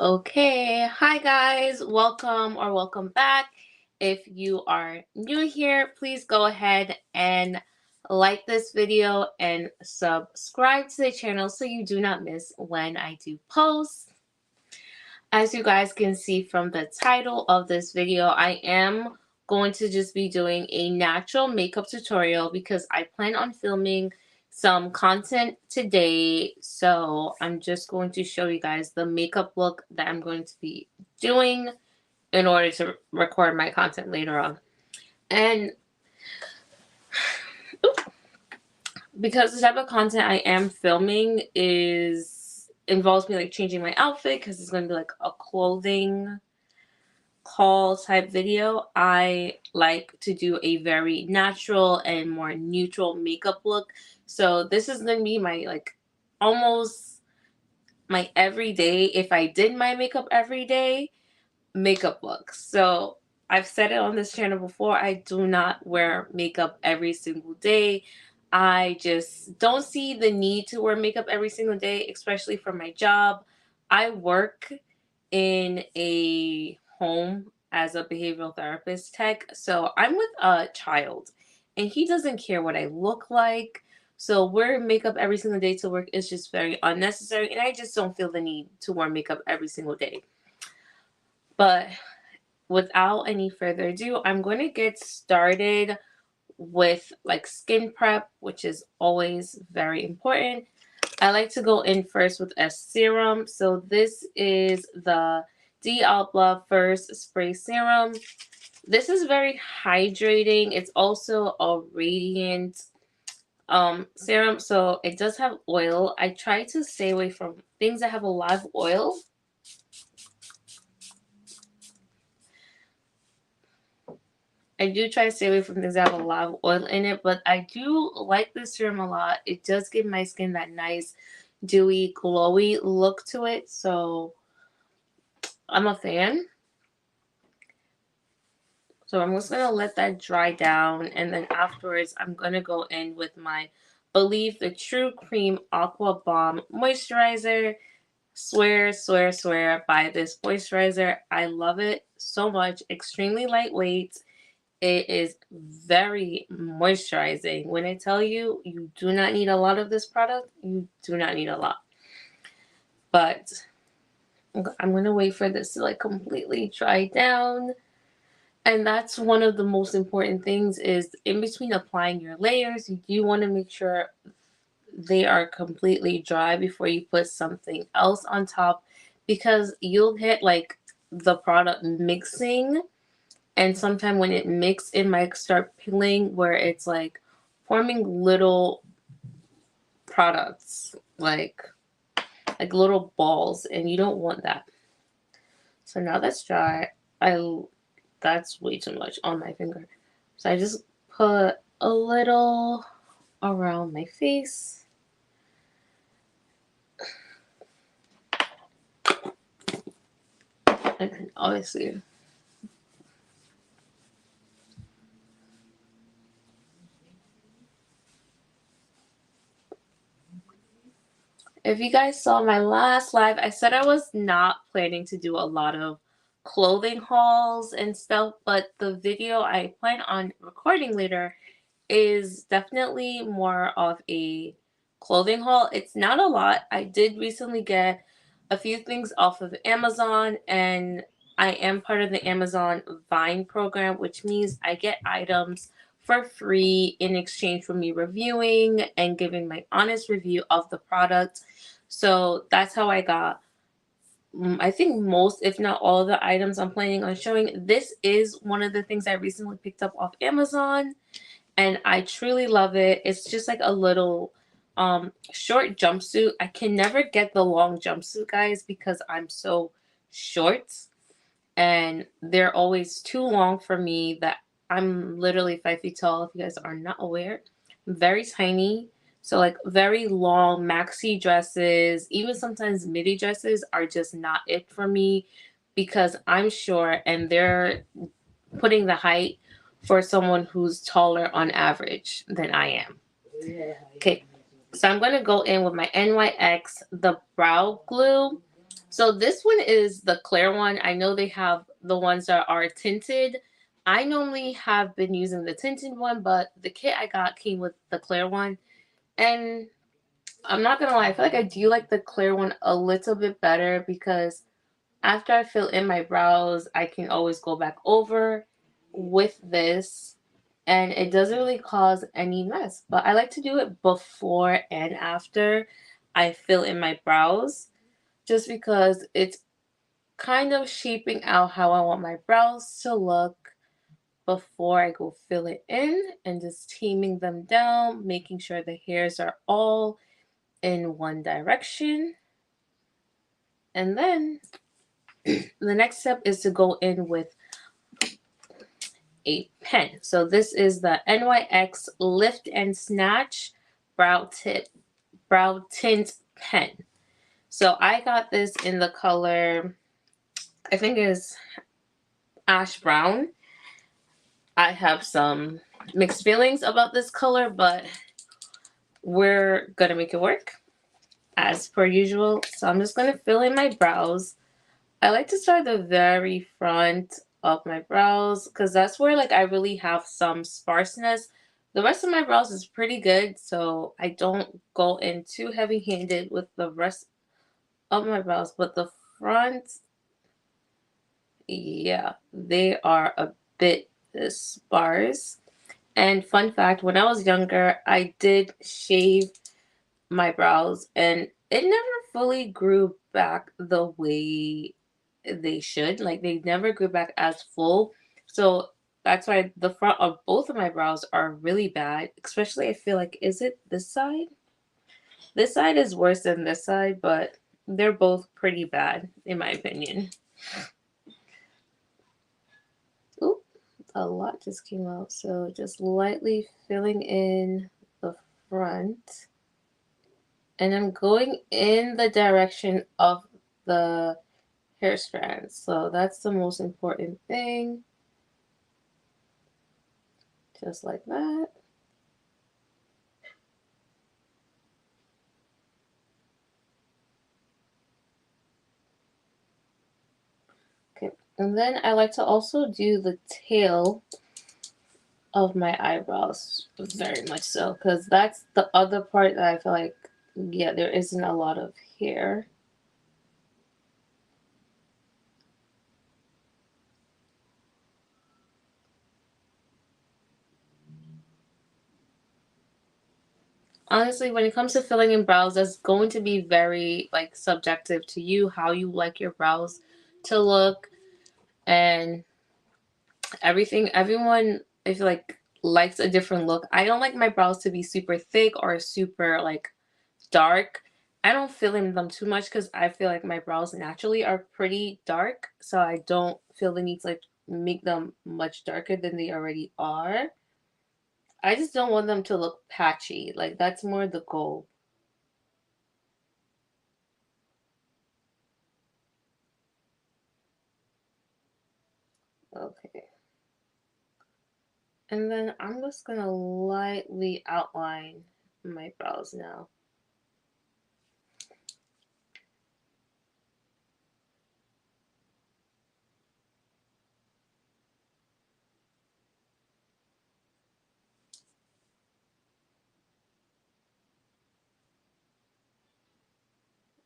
Okay, hi guys, welcome or welcome back. If you are new here, please go ahead and like this video and subscribe to the channel so you do not miss when I do post. As you guys can see from the title of this video, I am going to just be doing a natural makeup tutorial because I plan on filming some content today. So I'm just going to show you guys the makeup look that I'm going to be doing in order to record my content later on. And because the type of content I am filming is involves me like changing my outfit because it's going to be like a clothing haul type video, I like to do a very natural and more neutral makeup look. So this is gonna be my like almost my everyday, if I did my makeup every day, makeup look. So I've said it on this channel before, I do not wear makeup every single day. I just don't see the need to wear makeup every single day, especially for my job. I work in a home as a behavioral therapist tech. So I'm with a child and he doesn't care what I look like. So wearing makeup every single day to work is just very unnecessary. And I just don't feel the need to wear makeup every single day. But without any further ado, I'm going to get started with like skin prep, which is always very important. I like to go in first with a serum. So this is the D'Alba First Spray Serum. This is very hydrating. It's also a radiant serum. So it does have oil. I try to stay away from things that have a lot of oil. I do try to stay away from things that have a lot of oil in it, but I do like this serum a lot. It does give my skin that nice, dewy, glowy look to it. So I'm a fan. So I'm just going to let that dry down. And then afterwards, I'm going to go in with my Believe the True Cream Aqua Bomb Moisturizer. Swear by this moisturizer. I love it so much. Extremely lightweight. It is very moisturizing. When I tell you, you do not need a lot of this product, you do not need a lot. But I'm going to wait for this to like completely dry down. And that's one of the most important things is in between applying your layers, you do want to make sure they are completely dry before you put something else on top because you'll hit like the product mixing and sometimes when it mixes it might start peeling where it's like forming little products like little balls and you don't want that. So now that's dry. That's way too much on my finger. So I just put a little around my face. And then obviously if you guys saw my last live, I said I was not planning to do a lot of clothing hauls and stuff, but the video I plan on recording later is definitely more of a clothing haul. It's not a lot. I did recently get a few things off of Amazon and I am part of the Amazon Vine program, which means I get items for free in exchange for me reviewing and giving my honest review of the product. So that's how I got I think most, if not all, of the items I'm planning on showing. This is one of the things I recently picked up off Amazon and I truly love it. It's just like a little short jumpsuit. I can never get the long jumpsuit, guys, because I'm so short and they're always too long for me. That I'm literally 5 feet tall, if you guys are not aware. I'm very tiny. So like very long maxi dresses, even sometimes midi dresses are just not it for me because I'm short and they're putting the height for someone who's taller on average than I am. Okay, so I'm going to go in with my NYX, the brow glue. So this one is the clear one. I know they have the ones that are tinted. I normally have been using the tinted one, but the kit I got came with the clear one. And I'm not gonna lie, I feel like I do like the clear one a little bit better because after I fill in my brows, I can always go back over with this and it doesn't really cause any mess. But I like to do it before and after I fill in my brows just because it's kind of shaping out how I want my brows to look before I go fill it in and just teaming them down, making sure the hairs are all in one direction. And then the next step is to go in with a pen. So this is the NYX Lift and Snatch Brow Tint Pen. So I got this in the color, I think is ash brown. I have some mixed feelings about this color, but we're gonna make it work as per usual. So I'm just gonna fill in my brows. I like to start the very front of my brows because that's where like I really have some sparseness. The rest of my brows is pretty good, so I don't go in too heavy handed with the rest of my brows, but the front, yeah, they are a bit sparse. And fun fact, when I was younger, I did shave my brows and it never fully grew back the way they should. Like they never grew back as full. So that's why the front of both of my brows are really bad. Especially I feel like, is it this side? This side is worse than this side, but they're both pretty bad in my opinion. Oop, a lot just came out. So just lightly filling in the front. And I'm going in the direction of the hair strands. So that's the most important thing. Just like that. Okay. And then I like to also do the tail of my eyebrows very much so because that's the other part that I feel like, yeah, there isn't a lot of hair. Honestly, when it comes to filling in brows, that's going to be very like subjective to you, how you like your brows to look and everything. Everyone, I feel like, likes a different look. I don't like my brows to be super thick or super like dark. I don't fill in them too much because I feel like my brows naturally are pretty dark, so I don't feel the need to like make them much darker than they already are. I just don't want them to look patchy. Like that's more the goal. Okay. And then I'm just gonna lightly outline my brows now.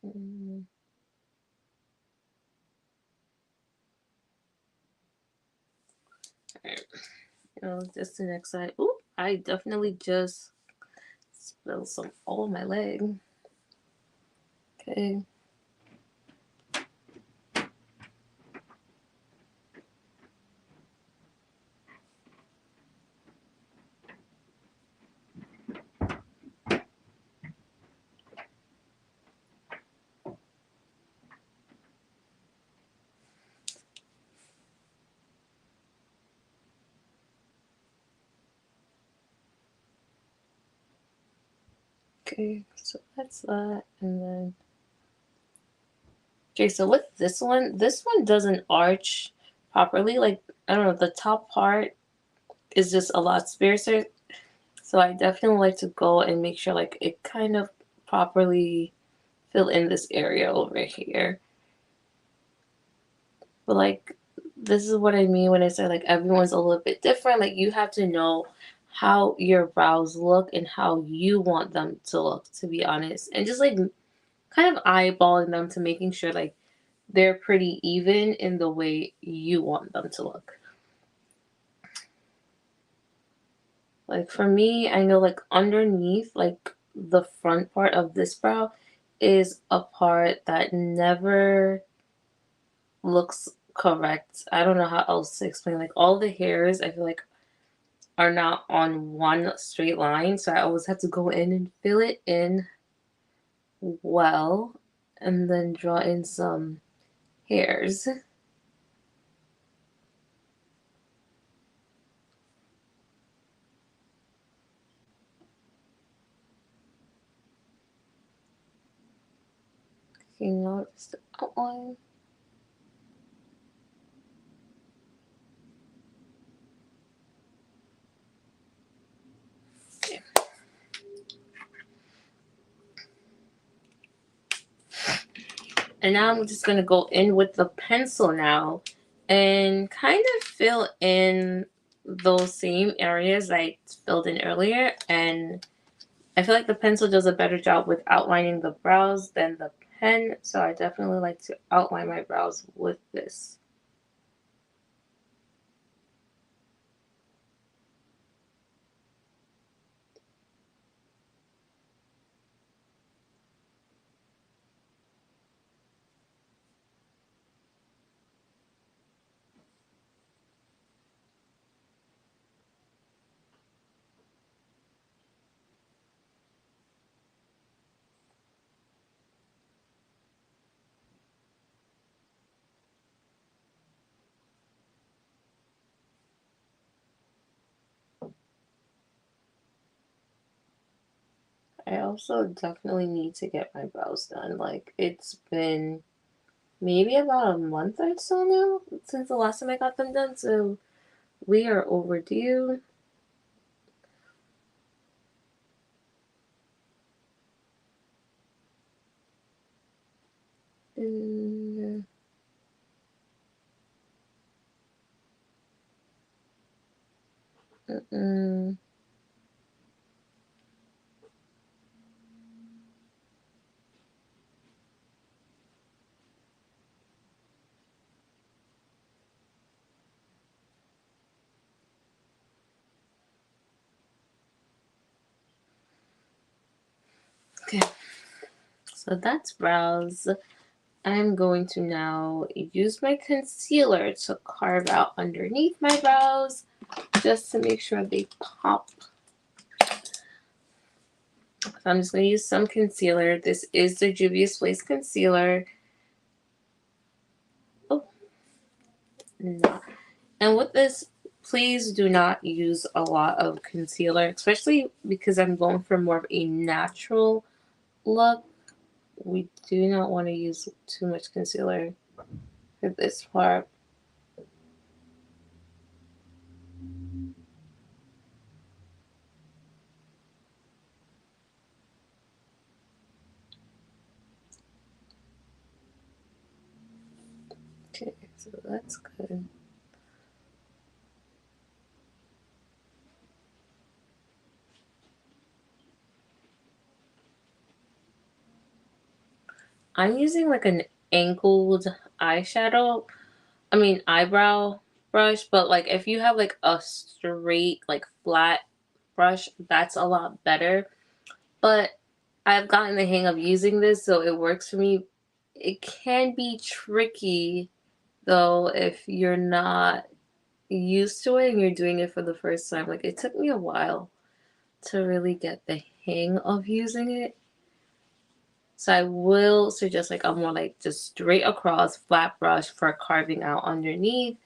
Mm. Alright. Just the next side. Ooh, I definitely just spilled some all on my leg. Okay. Okay, so that's that. And then, okay, so with this one doesn't arch properly. Like, I don't know, the top part is just a lot sparser. So I definitely like to go and make sure like it kind of properly fill in this area over here. But like, this is what I mean when I say like everyone's a little bit different. Like, you have to know how your brows look and how you want them to look, to be honest. And just like kind of eyeballing them to making sure like they're pretty even in the way you want them to look. Like for me, I know like underneath, like the front part of this brow is a part that never looks correct. I don't know how else to explain. Like all the hairs, I feel like are not on one straight line, so I always have to go in and fill it in well, and then draw in some hairs. You know, just the outline. Okay. And now I'm just gonna go in with the pencil now and kind of fill in those same areas I filled in earlier. And I feel like the pencil does a better job with outlining the brows than the pen, so I definitely like to outline my brows with this. I also definitely need to get my brows done. Like, it's been maybe about a month or so now since the last time I got them done, so we are overdue. Mm, mm-mm. Okay, so that's brows. I'm going to now use my concealer to carve out underneath my brows just to make sure they pop. So I'm just going to use some concealer. This is the Juvia's Place concealer. Oh, no. And with this, please do not use a lot of concealer, especially because I'm going for more of a natural look. We do not want to use too much concealer for this part. Okay, so that's good. I'm using like an angled eyeshadow. I mean eyebrow brush, but like if you have like a straight, like flat brush, that's a lot better. But I've gotten the hang of using this, so it works for me. It can be tricky though if you're not used to it and you're doing it for the first time. Like it took me a while to really get the hang of using it. So I will suggest like a more like just straight across flat brush for carving out underneath.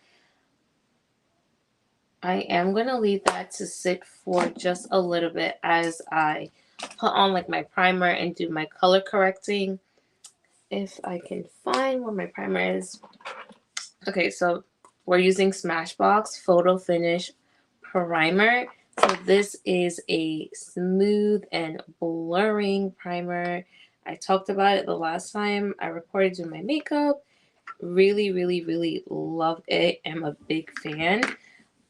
I am going to leave that to sit for just a little bit as I put on like my primer and do my color correcting. If I can find where my primer is. Okay, so we're using Smashbox Photo Finish Primer. So this is a smooth and blurring primer. I talked about it the last time I recorded doing my makeup, Really, really, really loved it. I'm a big fan.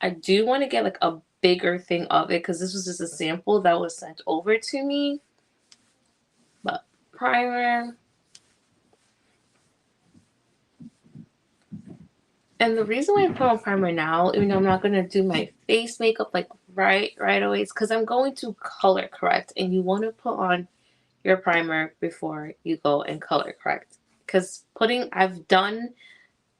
I do want to get like a bigger thing of it because this was just a sample that was sent over to me. But primer. And the reason why I put on primer now, even though I'm not going to do my face makeup like right away, is because I'm going to color correct. And you want to put on your primer before you go and color correct. Because I've done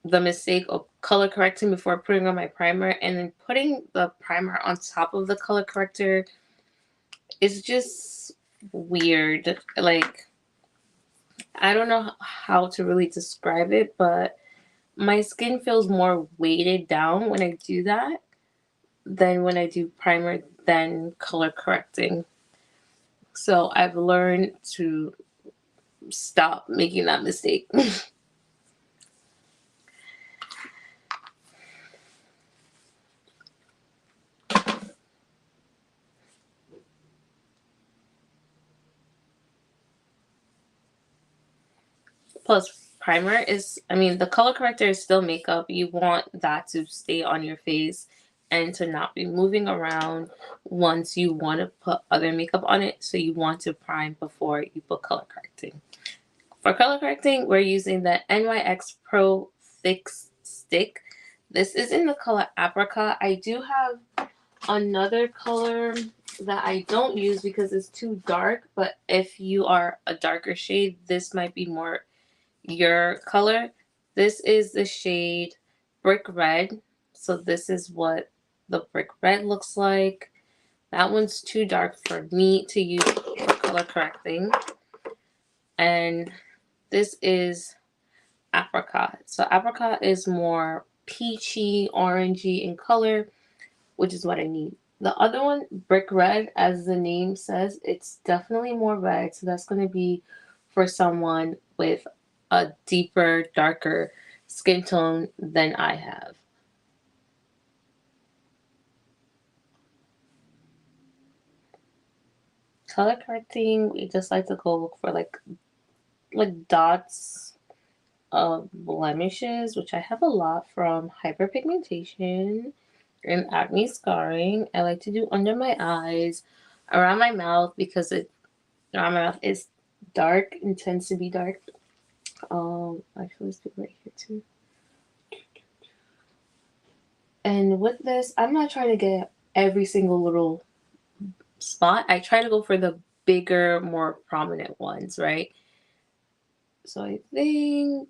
the mistake of color correcting before putting on my primer, and then putting the primer on top of the color corrector is just weird. Like, I don't know how to really describe it, but my skin feels more weighted down when I do that than when I do primer than color correcting. So I've learned to stop making that mistake. Plus, primer is, I mean, the color corrector is still makeup. You want that to stay on your face and to not be moving around once you want to put other makeup on it. So you want to prime before you put color correcting. For color correcting, we're using the NYX Pro Fix Stick. This is in the color Apricot. I do have another color that I don't use because it's too dark, but if you are a darker shade, this might be more your color. This is the shade Brick Red. So this is what the Brick Red looks like. That one's too dark for me to use for color correcting. And this is Apricot. So Apricot is more peachy, orangey in color, which is what I need. The other one, Brick Red, as the name says, it's definitely more red. So that's going to be for someone with a deeper, darker skin tone than I have. Color correcting, we just like to go look for like dots of blemishes, which I have a lot from hyperpigmentation and acne scarring. I like to do under my eyes, around my mouth because around my mouth is dark and tends to be dark. Actually, let's do it right here too. And with this, I'm not trying to get every single little spot. I try to go for the bigger, more prominent ones, right? So I think,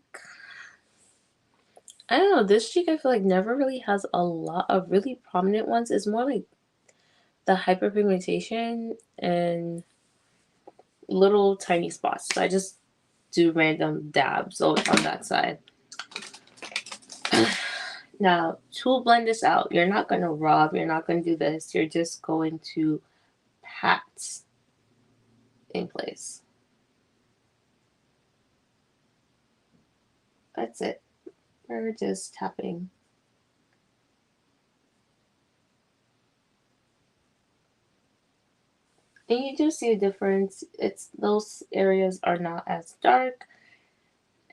I don't know, this cheek I feel like never really has a lot of really prominent ones. It's more like the hyperpigmentation and little tiny spots. So I just do random dabs on that side. Now, to blend this out, you're not going to rub, you're not going to do this. You're just going to pat in place. That's it. We're just tapping. And you do see a difference. Those areas are not as dark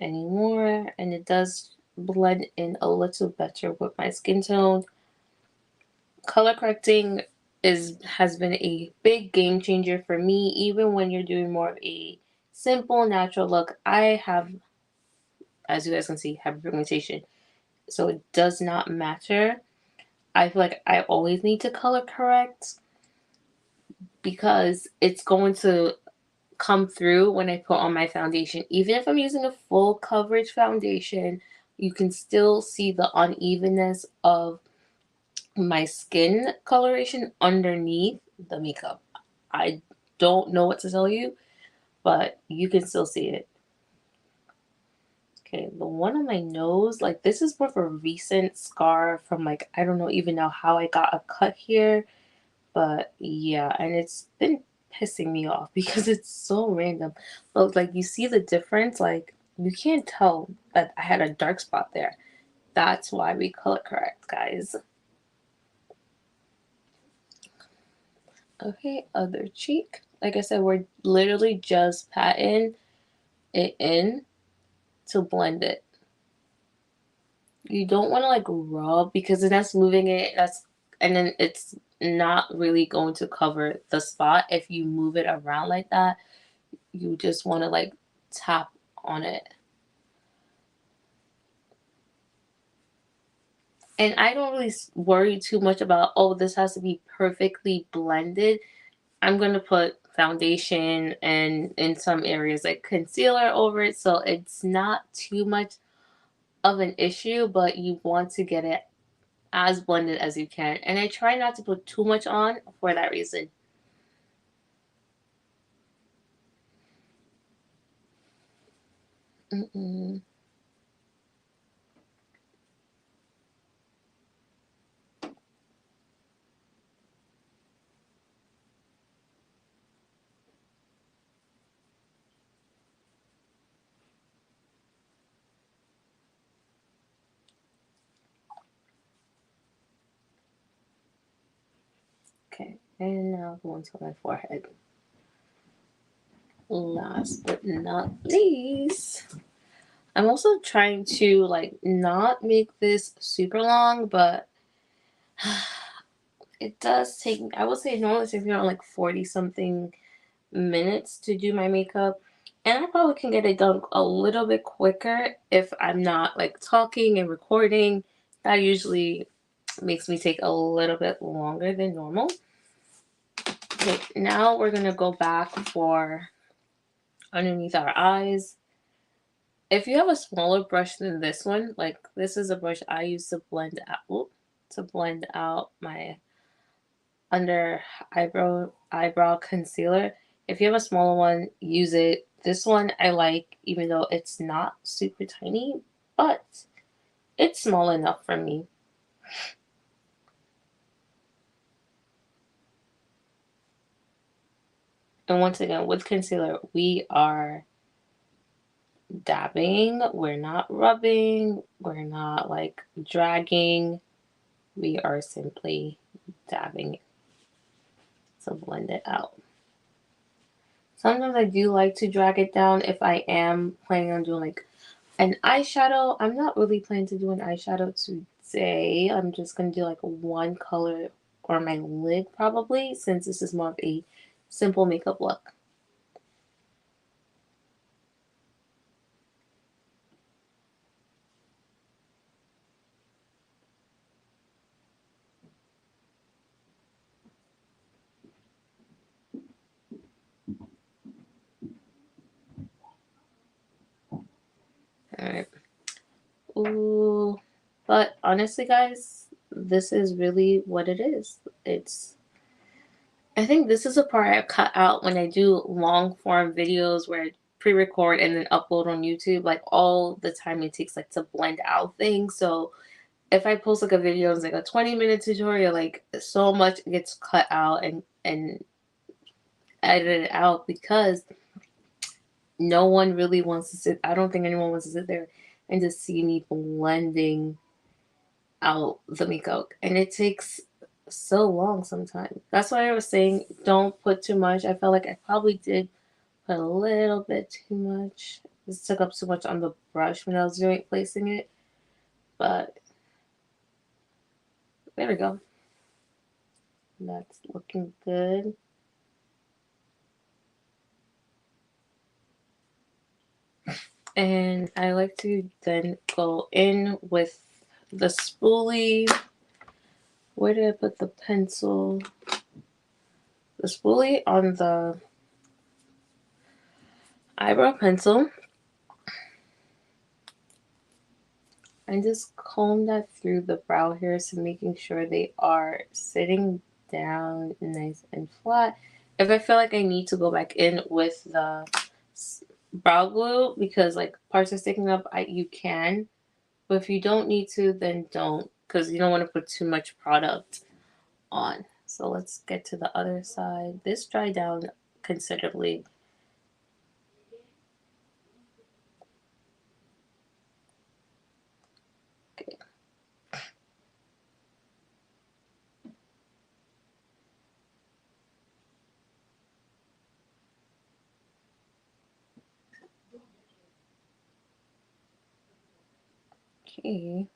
anymore, and it does blend in a little better with my skin tone. Color correcting has been a big game changer for me. Even when you're doing more of a simple natural look, I have, as you guys can see, hyperpigmentation, so it does not matter. I feel like I always need to color correct because it's going to come through when I put on my foundation. Even if I'm using a full coverage foundation, you can still see the unevenness of my skin coloration underneath the makeup. I don't know what to tell you, but you can still see it. Okay, the one on my nose, like this is more of a recent scar from like, I don't know even know how I got a cut here, but yeah, and it's been pissing me off because it's so random. But like you see the difference, like you can't tell that I had a dark spot there. That's why we color correct, guys. Okay, other cheek. Like I said, we're literally just patting it in to blend it. You don't want to like rub because then that's moving it. And then it's not really going to cover the spot. If you move it around like that, you just want to like tap on it. And I don't really worry too much about, oh, this has to be perfectly blended. I'm going to put foundation and in some areas like concealer over it. So it's not too much of an issue, but you want to get it as blended as you can. And I try not to put too much on for that reason. Mm-mm. Okay, and now going to my forehead. Last but not least, I'm also trying to like not make this super long, but it does take, I would say it normally takes me around like 40 something minutes to do my makeup. And I probably can get it done a little bit quicker if I'm not like talking and recording. That usually makes me take a little bit longer than normal. Okay, now we're gonna go back for underneath our eyes. If you have a smaller brush than this one, like this is a brush I use to blend out my under eyebrow concealer. If you have a smaller one, use it. This one I like, even though it's not super tiny, but it's small enough for me. And once again, with concealer, we are dabbing. We're not rubbing. We're not like dragging. We are simply dabbing to blend it out. Sometimes I do like to drag it down if I am planning on doing like an eyeshadow. I'm not really planning to do an eyeshadow today. I'm just going to do like one color or my lid probably, since this is more of a simple makeup look. Alright. Ooh. But honestly, guys, this is really what it is. I think this is a part I cut out when I do long form videos where I pre-record and then upload on YouTube, like all the time it takes like to blend out things. So if I post like a video, it's like a 20-minute tutorial, like so much gets cut out and edited out because no one really wants to sit. I don't think anyone wants to sit there and just see me blending out the makeup, and it takes so long sometimes. That's why I was saying don't put too much. I felt like I probably did put a little bit too much. This took up too much on the brush when I was doing placing it, but there we go. That's looking good. And I like to then go in with the spoolie. Where did I put the pencil? The spoolie on the eyebrow pencil. And just comb that through the brow hairs to making sure they are sitting down nice and flat. If I feel like I need to go back in with the brow glue because like parts are sticking up, you can. But if you don't need to, then don't, because you don't want to put too much product on. So let's get to the other side. This dried down considerably. Okay. Okay.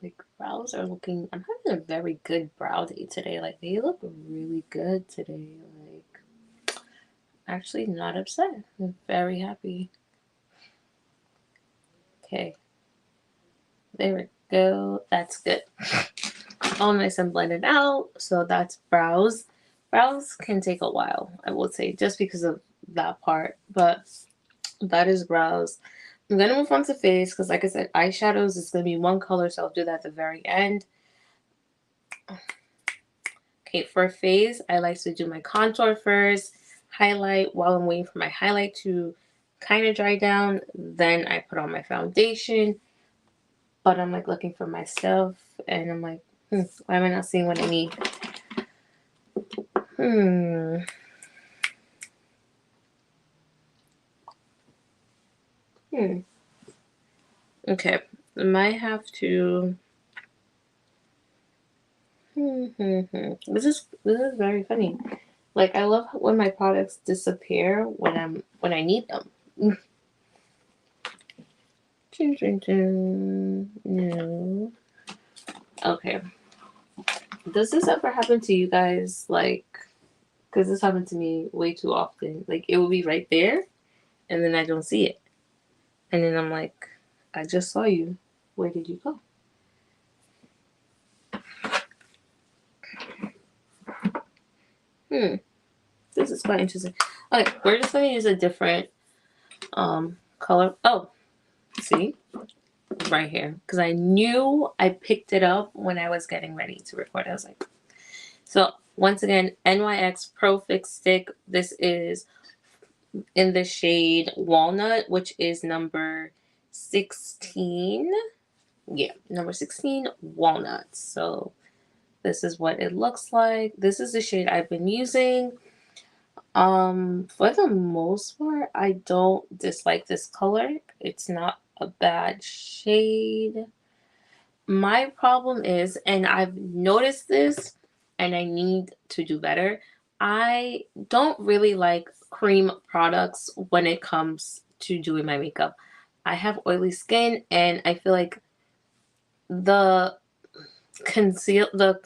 Like brows are looking. I'm having a very good brow day today. Like they look really good today. Like actually not upset. I'm very happy. Okay, there we go. That's good. All nice and blended out. So that's brows. Brows can take a while, I would say, just because of that part. But that is brows. I'm gonna move on to face because, like I said, eyeshadows is gonna be one color, so I'll do that at the very end. Okay, for face, I like to do my contour first, highlight while I'm waiting for my highlight to kind of dry down. Then I put on my foundation. But I'm like looking for my stuff, and I'm like, why am I not seeing what I need? Hmm. Hmm. Okay. I might have to. This is very funny. Like I love when my products disappear when I need them. No. Okay. Does this ever happen to you guys? Like, because this happened to me way too often. Like it will be right there, and then I don't see it, and then I'm like, I just saw you. Where did you go? Hmm. This is quite interesting. Okay, we're just gonna use a different color. Oh, see, right here, because I knew I picked it up when I was getting ready to record. I was like, so once again, NYX Pro Fix Stick. This is in the shade Walnut, which is number 16. Yeah, number 16, Walnut. So this is what it looks like. This is the shade I've been using. For the most part, I don't dislike this color. It's not a bad shade. My problem is, and I've noticed this, and I need to do better, I don't really like cream products when it comes to doing my makeup. I have oily skin, and I feel like the conceal the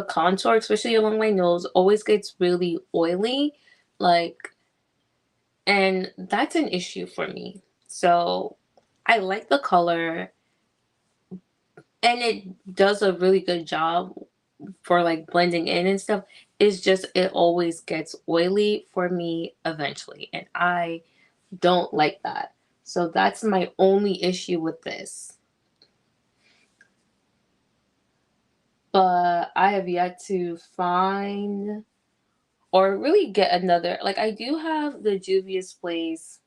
contour, especially along my nose, always gets really oily. Like, and that's an issue for me. So I like the color, and it does a really good job for like blending in and stuff. It's just it always gets oily for me eventually, and I don't like that. So that's my only issue with this. But I have yet to find or really get another. Like I do have the Juvia's Place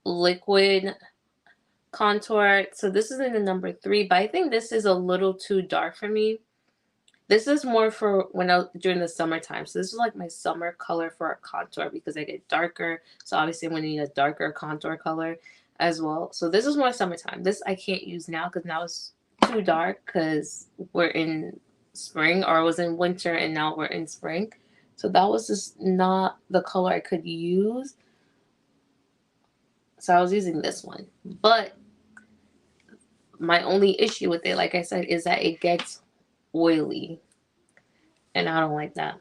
liquid contour. So this is in the number 3, but I think this is a little too dark for me. This is more for when I during the summertime. So this is like my summer color for a contour because I get darker. So obviously I'm gonna need a darker contour color as well. So this is more summertime. This I can't use now because now it's too dark because we're in spring, or I was in winter and now we're in spring. So that was just not the color I could use. So I was using this one. But my only issue with it, like I said, is that it gets oily. And I don't like that.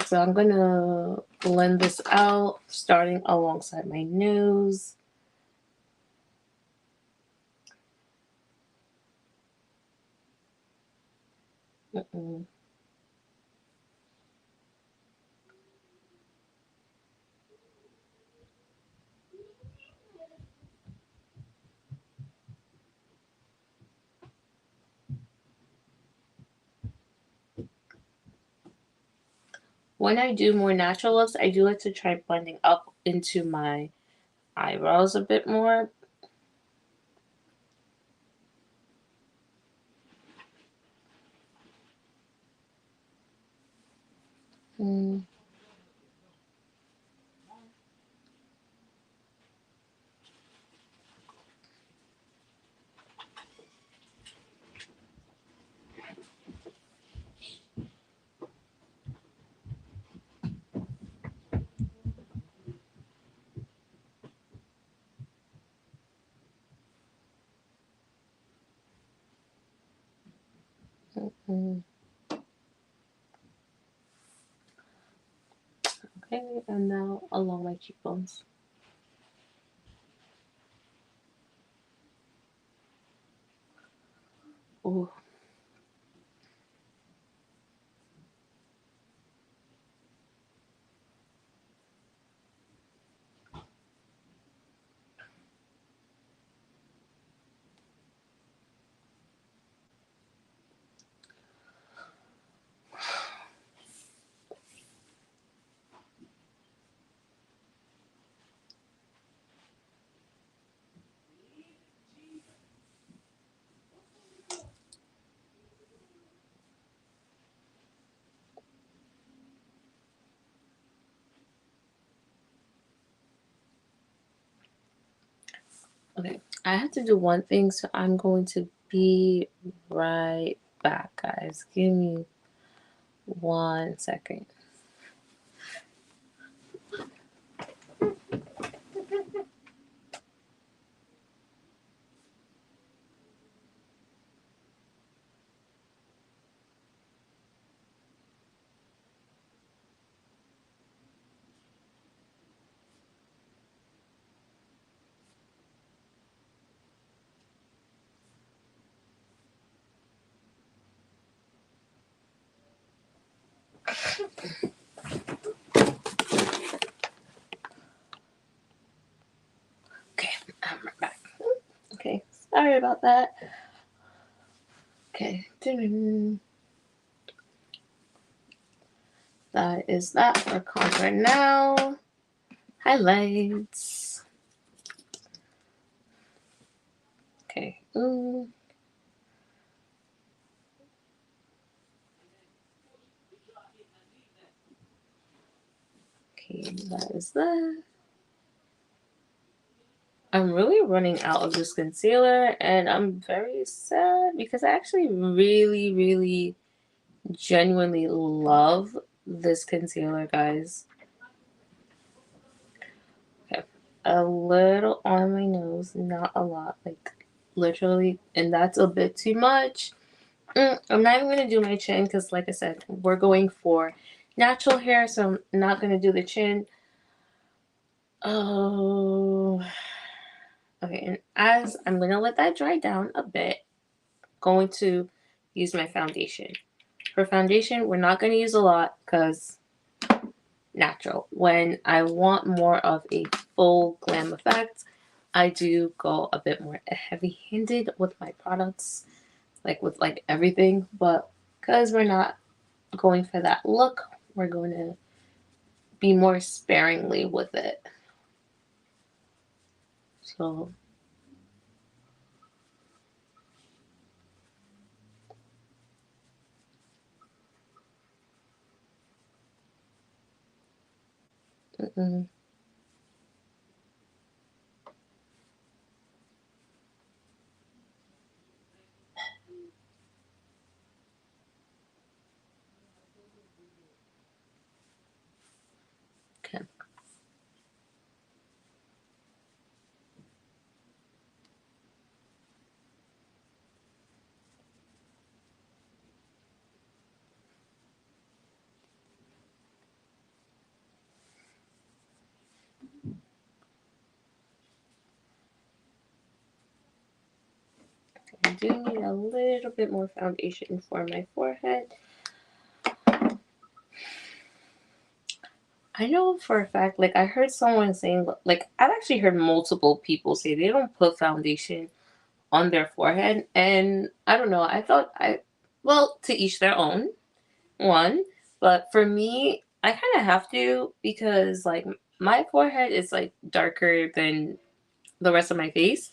So I'm gonna blend this out, starting alongside my nose. Mm-mm. When I do more natural looks, I do like to try blending up into my eyebrows a bit more. Mm. Mm. Okay, and now along my cheekbones. Ooh. Okay, I have to do one thing, so I'm going to be right back, guys. Give me 1 second. Okay, I'm right back. Okay, sorry about that. Okay, that is that for contour now. Highlights. Okay. Okay, that is that. I'm really running out of this concealer, and I'm very sad because I actually really, really genuinely love this concealer, guys. Okay, a little on my nose, not a lot, like literally, and that's a bit too much. I'm not even gonna do my chin because, like I said, we're going for natural hair, so I'm not gonna do the chin. Oh, okay. And as I'm gonna let that dry down a bit, going to use my foundation. For foundation, we're not gonna use a lot because natural. When I want more of a full glam effect, I do go a bit more heavy-handed with my products, like with like everything. But because we're not going for that look, we're going to be more sparingly with it. So mm-mm. Okay. I do need a little bit more foundation for my forehead. I know for a fact, like I heard someone saying, like I've actually heard multiple people say they don't put foundation on their forehead, and I don't know. I thought well, to each their own, one, but for me, I kind of have to because like my forehead is like darker than the rest of my face.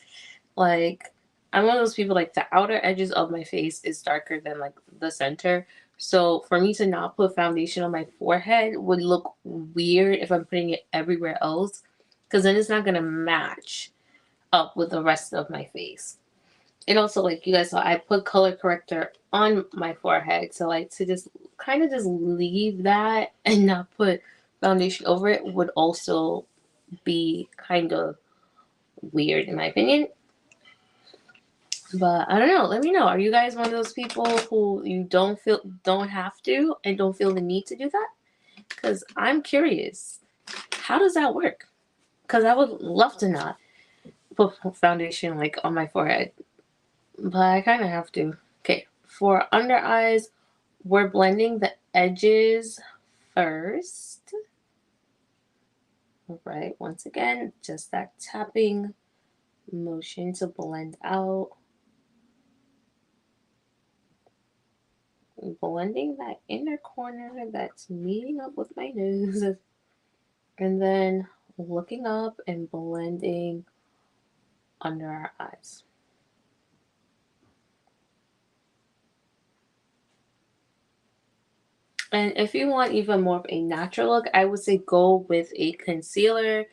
Like I'm one of those people like the outer edges of my face is darker than like the center. So for me to not put foundation on my forehead would look weird if I'm putting it everywhere else because then it's not gonna match up with the rest of my face. And also like you guys saw I put color corrector on my forehead. So like to just kind of just leave that and not put foundation over it would also be kind of weird in my opinion. But I don't know. Let me know. Are you guys one of those people who you don't have to and don't feel the need to do that? Because I'm curious. How does that work? Because I would love to not put foundation like on my forehead, but I kind of have to. Okay, for under eyes, we're blending the edges first. Right, once again, just that tapping motion to blend out. Blending that inner corner that's meeting up with my nose. And then looking up and blending under our eyes. And if you want even more of a natural look, I would say go with a concealer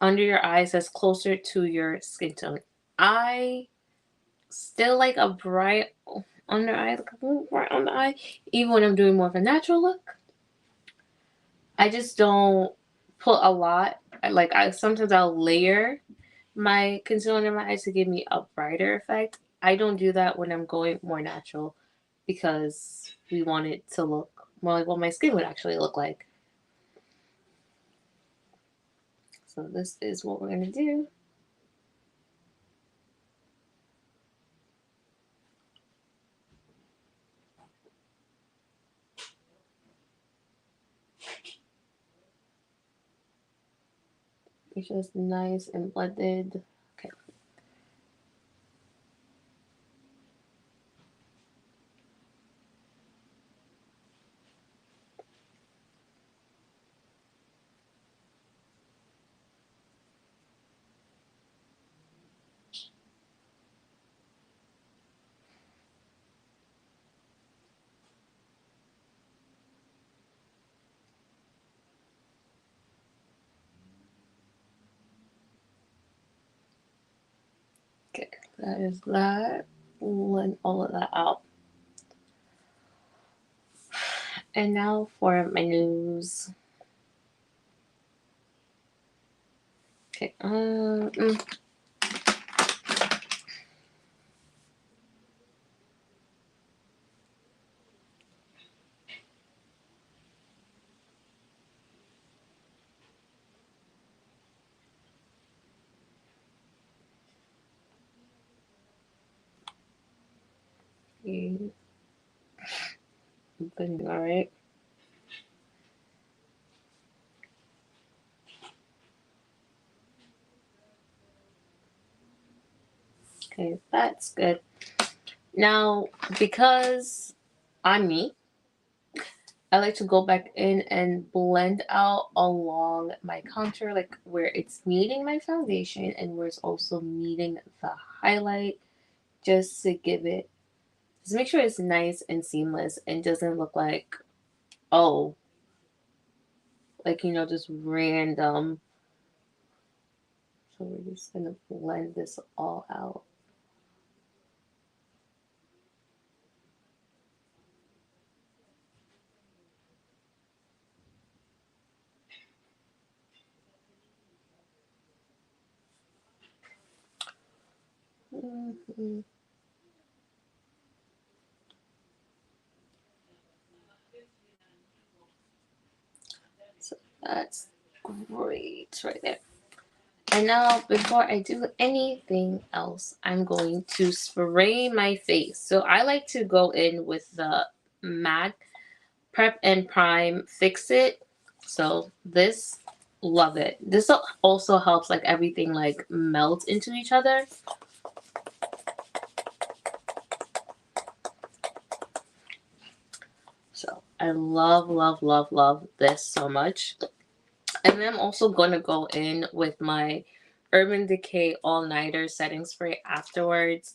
under your eyes that's closer to your skin tone. I still like a bright under eye, like a little bright on the eye, even when I'm doing more of a natural look. I just don't put a lot. I sometimes I'll layer my concealer under my eyes to give me a brighter effect. I don't do that when I'm going more natural because we want it to look more like what my skin would actually look like. So this is what we're going to do. It's just nice and blended. Okay. Okay, that is that. Blend all of that out. And now for my nose. Okay. All right. Okay, that's good. Now, because I'm me, I like to go back in and blend out along my contour, like where it's meeting my foundation and where it's also meeting the highlight, just to give it, just make sure it's nice and seamless and doesn't look like, oh, like, just random. So we're just gonna blend this all out. Mm-hmm. So that's great right there. And now, before I do anything else, I'm going to spray my face. So I like to go in with the MAC Prep and Prime Fix It. So this, love it. This also helps like everything like melt into each other. So I love, love, love, love this so much. And then I'm also going to go in with my Urban Decay All Nighter Setting Spray afterwards.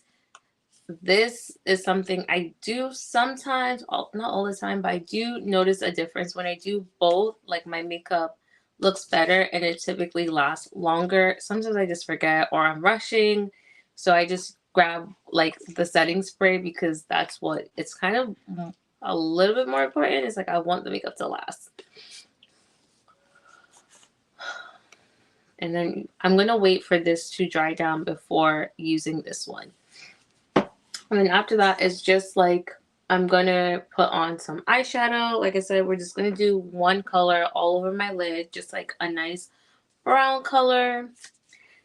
This is something I do sometimes, not all the time, but I do notice a difference when I do both. Like my makeup looks better and it typically lasts longer. Sometimes I just forget or I'm rushing. So I just grab like the setting spray because that's what it's kind of a little bit more important. It's like I want the makeup to last. And then I'm going to wait for this to dry down before using this one. And then after that, it's just like I'm gonna put on some eyeshadow. Like I said, we're just gonna do one color all over my lid, just like a nice brown color,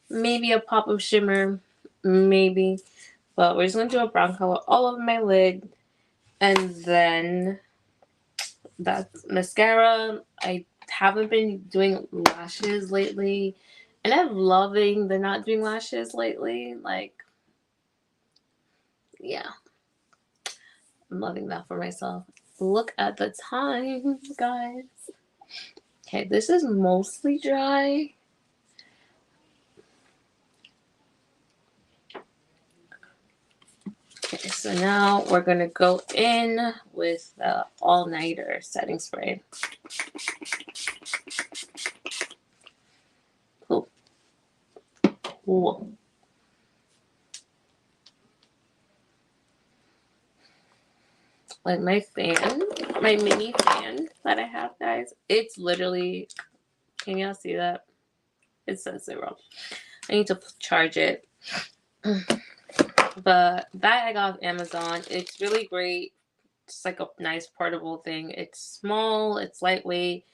maybe a pop of shimmer, maybe. But we're just gonna do a brown color all over my lid. And then that's mascara. I haven't been doing lashes lately. And I'm loving the not doing lashes lately. Like, yeah, I'm loving that for myself. Look at the time, guys. Okay, this is mostly dry. Okay, so now we're gonna go in with the all-nighter setting spray. Cool. Cool. Like my fan, my mini fan that I have, guys, it's literally, can y'all see that? It says 0. I need to charge it. But that I got off Amazon. It's really great. It's like a nice portable thing. It's small, it's lightweight.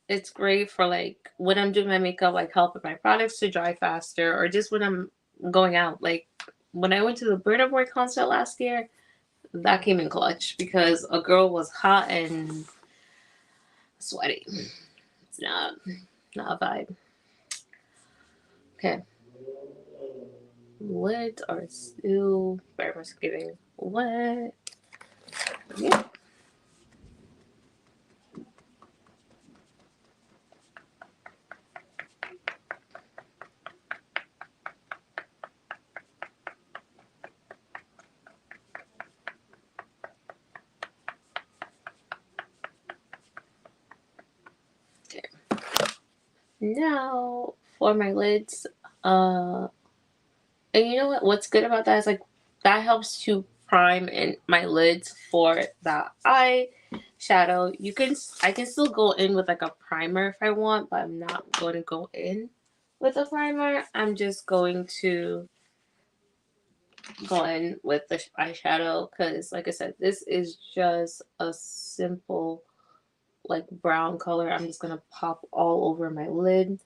It's great for like when I'm doing my makeup, like helping my products to dry faster, or just when I'm going out. Like when I went to the Burna Boy concert last year, that came in clutch because a girl was hot and sweaty. It's not a vibe. Okay. Lids are still very much getting wet. Yeah. Okay. Now for my lids, and you know what's good about that is like that helps to prime in my lids for the eye shadow. I can still go in with like a primer if I want, but I'm not going to go in with a primer. I'm just going to go in with the eyeshadow because like I said, this is just a simple like brown color. I'm just gonna pop all over my lid.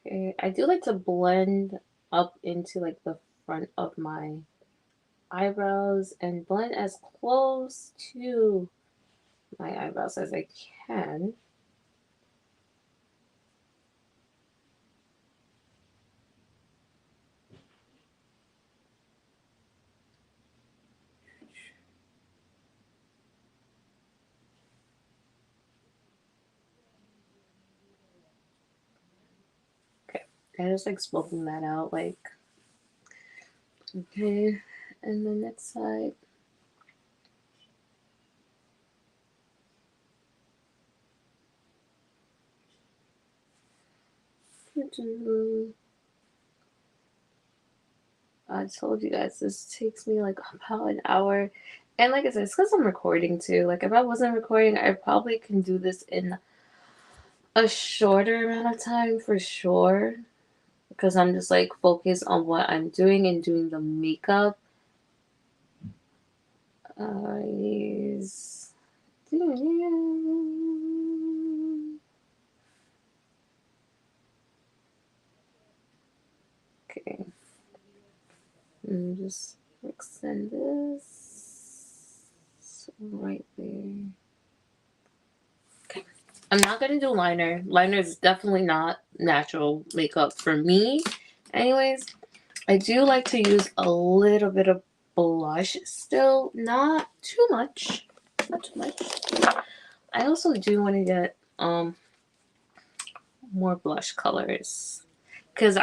Okay, I do like to blend up into like the front of my eyebrows and blend as close to my eyebrows as I can. Okay, I just like smoking that out like, okay, and the next side. I told you guys this takes me like about an hour. And like I said, it's because I'm recording too. Like if I wasn't recording, I probably can do this in a shorter amount of time for sure. Because I'm just like focused on what I'm doing and doing the makeup. Eyes. Okay. And just extend this right there. Okay. I'm not gonna do liner. Liner is definitely not natural makeup for me. Anyways, I do like to use a little bit of blush still, not too much. Not too much. I also do want to get more blush colors because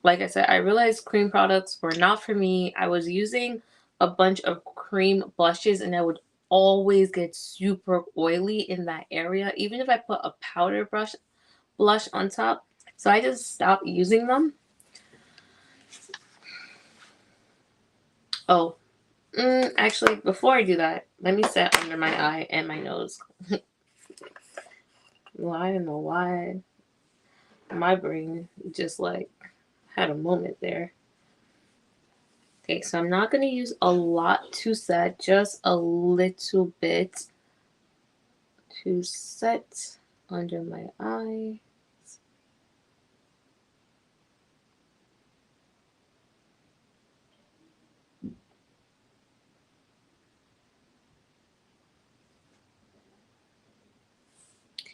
like I said, I realized cream products were not for me. I was using a bunch of cream blushes and I would always get super oily in that area, even if I put a powder blush on top. So I just stopped using them. Oh, actually, before I do that, let me set under my eye and my nose. Well, I don't know why my brain just like had a moment there. Okay, so I'm not going to use a lot to set, just a little bit to set under my eye.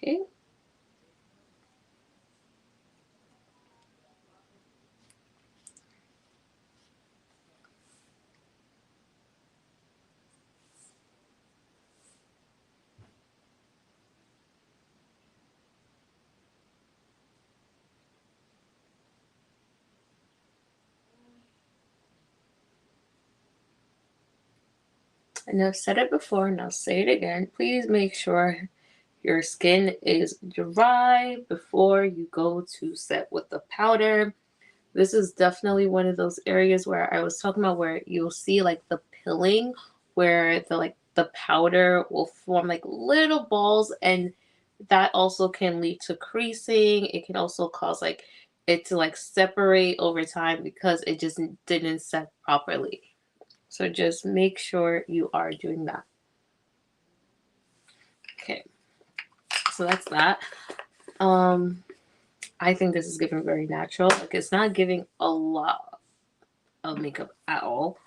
Okay. And I've said it before and I'll say it again. Please make sure your skin is dry before you go to set with the powder. This is definitely one of those areas where I was talking about where you'll see like the pilling where the powder will form like little balls, and that also can lead to creasing. It can also cause like it to like separate over time because it just didn't set properly. So just make sure you are doing that. Okay. So that's that. I think this is giving very natural. Like it's not giving a lot of makeup at all.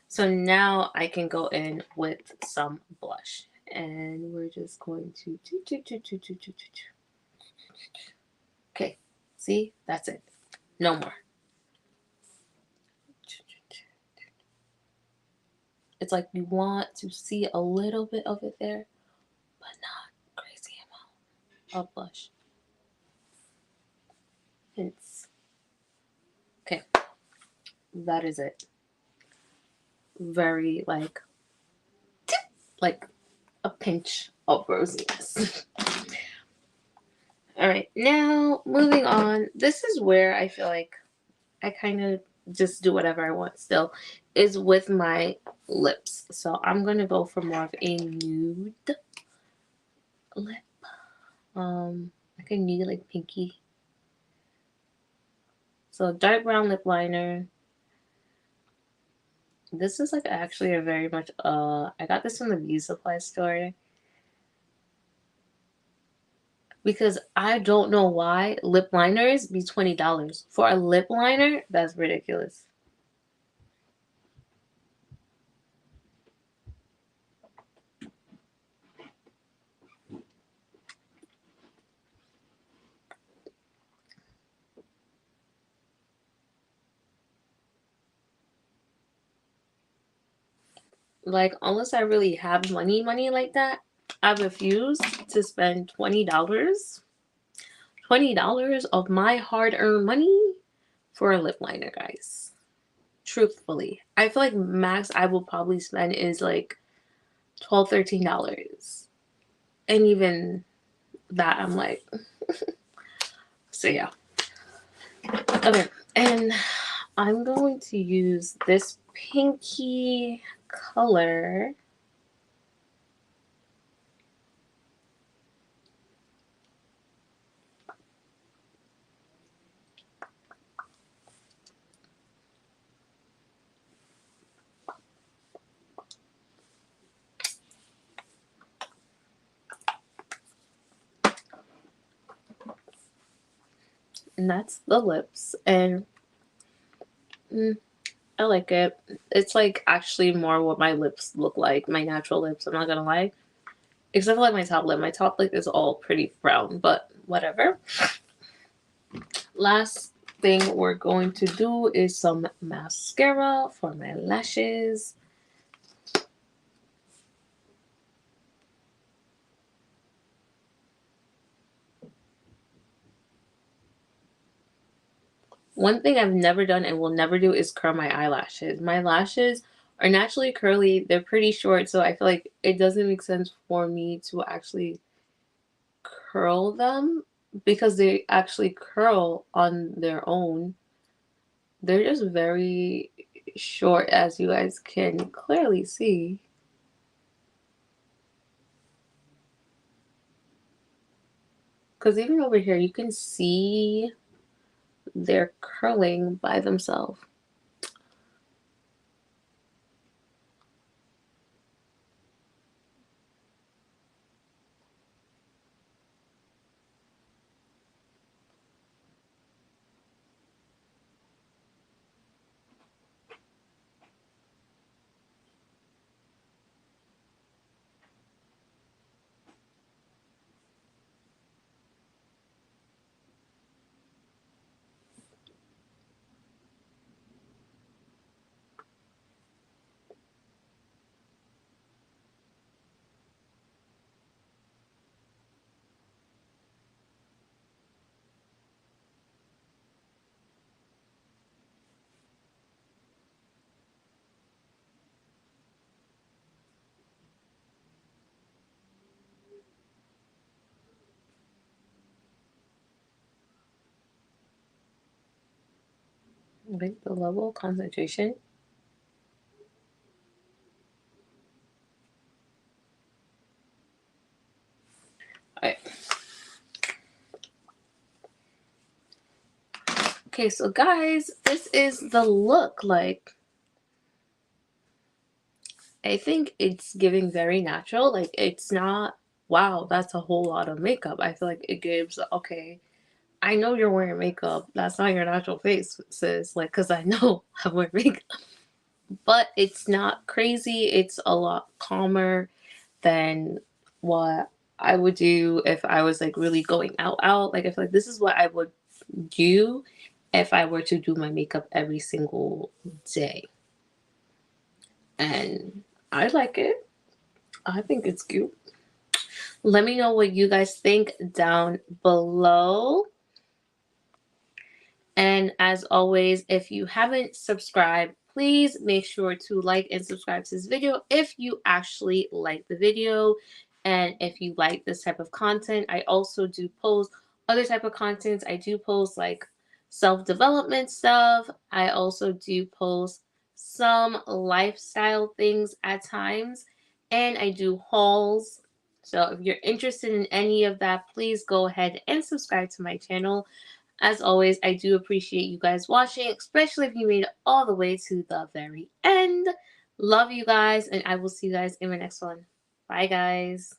So now I can go in with some blush. And we're just going to okay. See? That's it. No more. It's like you want to see a little bit of it there, but not crazy amount of blush. Hints. Okay. That is it. Very like a pinch of rosiness. All right, now moving on. This is where I feel like I kind of just do whatever I want still, is with my lips. So I'm going to go for more of a nude lip. Like a nude, like pinky. So dark brown lip liner. This is like actually a very much, I got this from the beauty supply store. Because I don't know why lip liners be $20. For a lip liner, that's ridiculous. Like, unless I really have money like that, I refuse to spend $20. $20 of my hard-earned money for a lip liner, guys. Truthfully. I feel like max I will probably spend is like $12, $13. And even that, I'm like, so yeah. Okay, and I'm going to use this pinky color. And that's the lips. And I like it. It's like actually more what my lips look like, my natural lips, I'm not gonna lie. Except for like my top lip. My top lip is all pretty brown, but whatever. Last thing we're going to do is some mascara for my lashes. One thing I've never done and will never do is curl my eyelashes. My lashes are naturally curly. They're pretty short, so I feel like it doesn't make sense for me to actually curl them because they actually curl on their own. They're just very short, as you guys can clearly see. Because even over here, you can see they're curling by themselves. Like the level of concentration. Alright. Okay, so guys, this is the look. Like, I think it's giving very natural. Like, it's not, wow, that's a whole lot of makeup. I feel like it gives, okay, I know you're wearing makeup. That's not your natural face, sis. Like, because I know I wear makeup. But it's not crazy. It's a lot calmer than what I would do if I was like really going out. Like, I feel like this is what I would do if I were to do my makeup every single day. And I like it. I think it's cute. Let me know what you guys think down below. And as always, if you haven't subscribed, please make sure to like and subscribe to this video if you actually like the video and if you like this type of content. I also do post other type of contents. I do post like self-development stuff. I also do post some lifestyle things at times, and I do hauls. So if you're interested in any of that, please go ahead and subscribe to my channel. As always, I do appreciate you guys watching, especially if you made it all the way to the very end. Love you guys, and I will see you guys in my next one. Bye, guys.